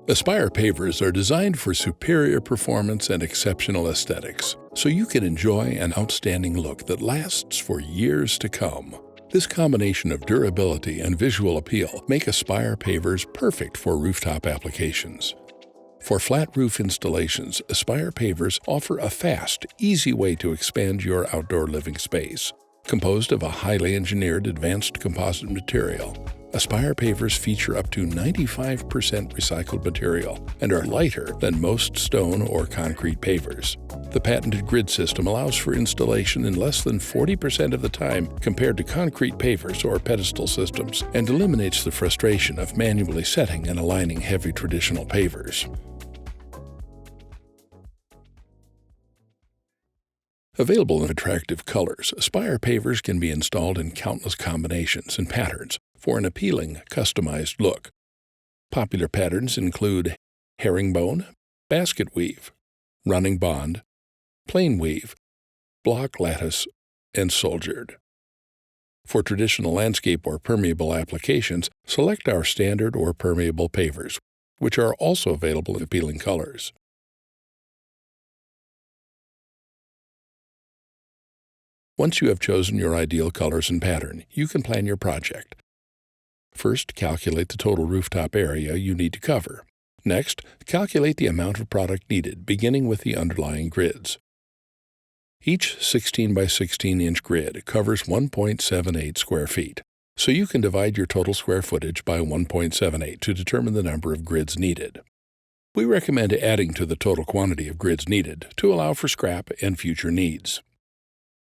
Aspire pavers are designed for superior performance and exceptional aesthetics, so you can enjoy an outstanding look that lasts for years to come. This combination of durability and visual appeal make Aspire pavers perfect for rooftop applications. For flat roof installations, Aspire pavers offer a fast, easy way to expand your outdoor living space. Composed of a highly engineered advanced composite material, Aspire pavers feature up to 95% recycled material and are lighter than most stone or concrete pavers. The patented grid system allows for installation in less than 40% of the time compared to concrete pavers or pedestal systems, and eliminates the frustration of manually setting and aligning heavy traditional pavers. Available in attractive colors, Aspire pavers can be installed in countless combinations and patterns for an appealing, customized look. Popular patterns include herringbone, basket weave, running bond, plain weave, block lattice, and soldiered. For traditional landscape or permeable applications, select our standard or permeable pavers, which are also available in appealing colors. Once you have chosen your ideal colors and pattern, you can plan your project. First, calculate the total rooftop area you need to cover. Next, calculate the amount of product needed, beginning with the underlying grids. Each 16 by 16 inch grid covers 1.78 square feet, so you can divide your total square footage by 1.78 to determine the number of grids needed. We recommend adding to the total quantity of grids needed to allow for scrap and future needs.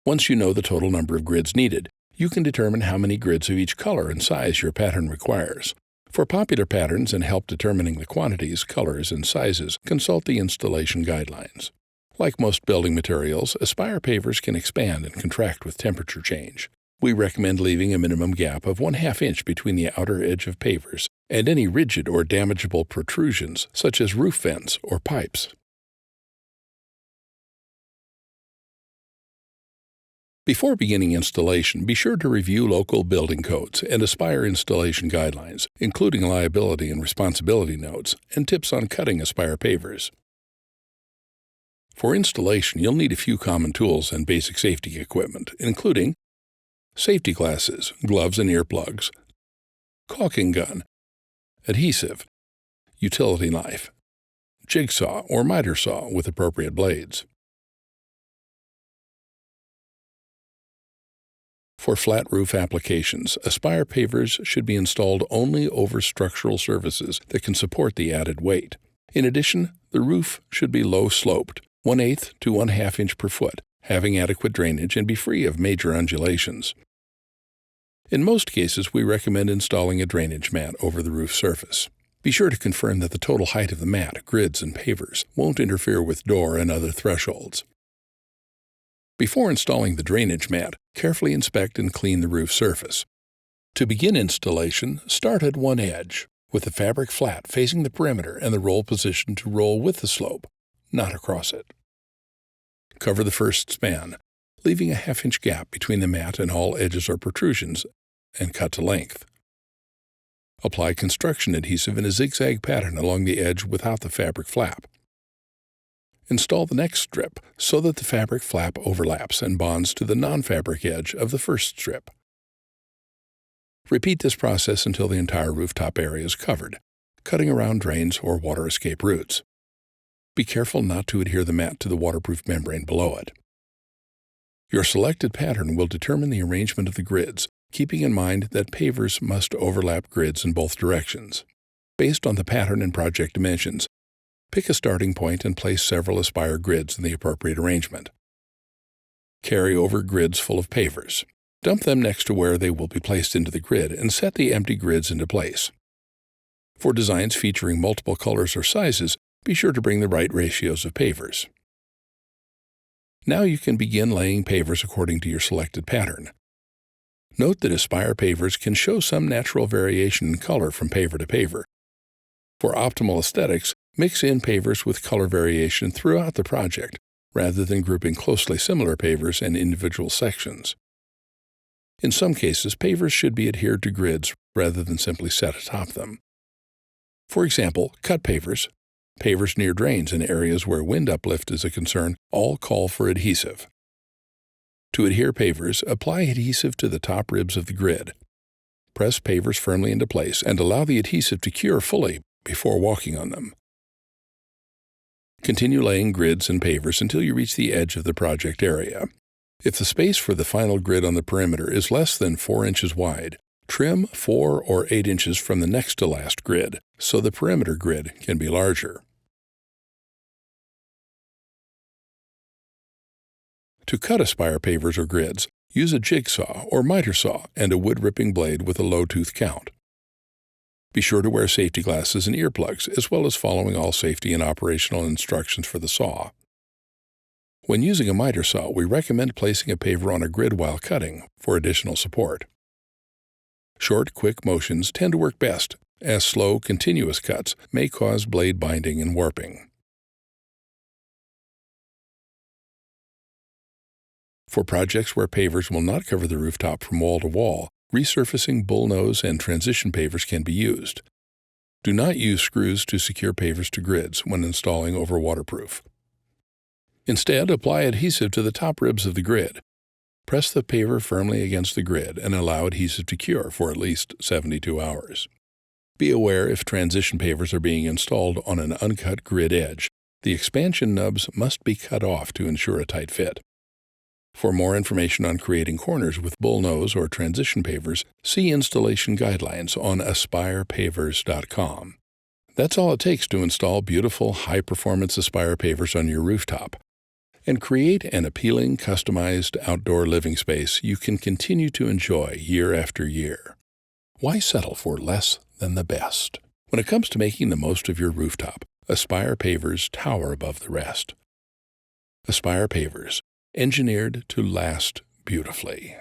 Once you know the total number of grids needed, you can determine how many grids of each color and size your pattern requires. For popular patterns and help determining the quantities, colors, and sizes, consult the installation guidelines. Like most building materials, Aspire pavers can expand and contract with temperature change. We recommend leaving a minimum gap of 1/2 inch between the outer edge of pavers and any rigid or damageable protrusions, such as roof vents or pipes. Before beginning installation, be sure to review local building codes and Aspire installation guidelines, including liability and responsibility notes and tips on cutting Aspire pavers. For installation, you'll need a few common tools and basic safety equipment, including safety glasses, gloves and earplugs, caulking gun, adhesive, utility knife, jigsaw or miter saw with appropriate blades. For flat roof applications, Aspire pavers should be installed only over structural surfaces that can support the added weight. In addition, the roof should be low-sloped, 1/8 to 1/2 inch per foot, having adequate drainage and be free of major undulations. In most cases, we recommend installing a drainage mat over the roof surface. Be sure to confirm that the total height of the mat, grids, and pavers won't interfere with door and other thresholds. Before installing the drainage mat, carefully inspect and clean the roof surface. To begin installation, start at one edge, with the fabric flat facing the perimeter and the roll position to roll with the slope, not across it. Cover the first span, leaving a 1/2 inch gap between the mat and all edges or protrusions, and cut to length. Apply construction adhesive in a zigzag pattern along the edge without the fabric flap. Install the next strip so that the fabric flap overlaps and bonds to the non-fabric edge of the first strip. Repeat this process until the entire rooftop area is covered, cutting around drains or water escape routes. Be careful not to adhere the mat to the waterproof membrane below it. Your selected pattern will determine the arrangement of the grids, keeping in mind that pavers must overlap grids in both directions. Based on the pattern and project dimensions, pick a starting point and place several Aspire grids in the appropriate arrangement. Carry over grids full of pavers. Dump them next to where they will be placed into the grid and set the empty grids into place. For designs featuring multiple colors or sizes, be sure to bring the right ratios of pavers. Now you can begin laying pavers according to your selected pattern. Note that Aspire pavers can show some natural variation in color from paver to paver. For optimal aesthetics, mix in pavers with color variation throughout the project, rather than grouping closely similar pavers in individual sections. In some cases, pavers should be adhered to grids rather than simply set atop them. For example, cut pavers, pavers near drains in areas where wind uplift is a concern, all call for adhesive. To adhere pavers, apply adhesive to the top ribs of the grid. Press pavers firmly into place and allow the adhesive to cure fully before walking on them. Continue laying grids and pavers until you reach the edge of the project area. If the space for the final grid on the perimeter is less than 4 inches wide, trim 4 or 8 inches from the next to last grid so the perimeter grid can be larger. To cut aspire pavers or grids, use a jigsaw or miter saw and a wood-ripping blade with a low tooth count. Be sure to wear safety glasses and earplugs, as well as following all safety and operational instructions for the saw. When using a miter saw, we recommend placing a paver on a grid while cutting for additional support. Short, quick motions tend to work best, as slow, continuous cuts may cause blade binding and warping. For projects where pavers will not cover the rooftop from wall to wall, resurfacing bullnose and transition pavers can be used. Do not use screws to secure pavers to grids when installing over waterproof. Instead, apply adhesive to the top ribs of the grid. Press the paver firmly against the grid and allow adhesive to cure for at least 72 hours. Be aware if transition pavers are being installed on an uncut grid edge, the expansion nubs must be cut off to ensure a tight fit. For more information on creating corners with bullnose or transition pavers, see installation guidelines on aspirepavers.com. That's all it takes to install beautiful, high-performance Aspire pavers on your rooftop and create an appealing, customized outdoor living space you can continue to enjoy year after year. Why settle for less than the best? When it comes to making the most of your rooftop, Aspire pavers tower above the rest. Aspire pavers, engineered to last beautifully.